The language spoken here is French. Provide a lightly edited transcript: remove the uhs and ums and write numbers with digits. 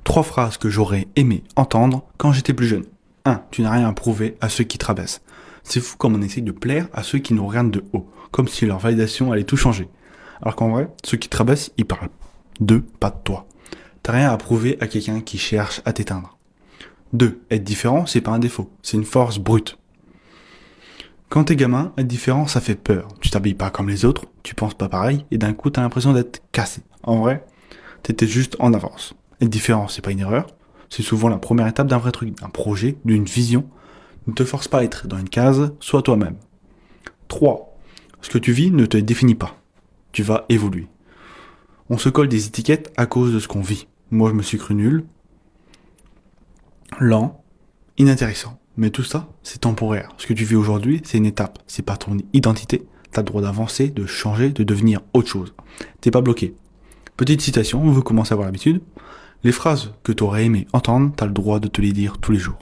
3 phrases que j'aurais aimé entendre quand j'étais plus jeune. 1. Tu n'as rien à prouver à ceux qui te rabaissent. C'est fou comme on essaye de plaire à ceux qui nous regardent de haut, comme si leur validation allait tout changer. Alors qu'en vrai, ceux qui te rabaissent, ils parlent d'eux, pas de toi. T'as rien à prouver à quelqu'un qui cherche à t'éteindre. 2. Être différent, c'est pas un défaut, c'est une force brute. Quand t'es gamin, être différent, ça fait peur. Tu t'habilles pas comme les autres, tu penses pas pareil, et d'un coup, t'as l'impression d'être cassé. En vrai, t'étais juste en avance. Être différent, c'est pas une erreur, c'est souvent la première étape d'un vrai truc, d'un projet, d'une vision. Ne te force pas à être dans une case, sois toi-même. 3. Ce que tu vis ne te définit pas. Tu vas évoluer. On se colle des étiquettes à cause de ce qu'on vit. Moi, je me suis cru nul, lent, inintéressant. Mais tout ça, c'est temporaire. Ce que tu vis aujourd'hui, c'est une étape. C'est pas ton identité. T'as le droit d'avancer, de changer, de devenir autre chose. T'es pas bloqué. Petite citation, vous commencez à avoir l'habitude. Les phrases que t'aurais aimé entendre, t'as le droit de te les dire tous les jours.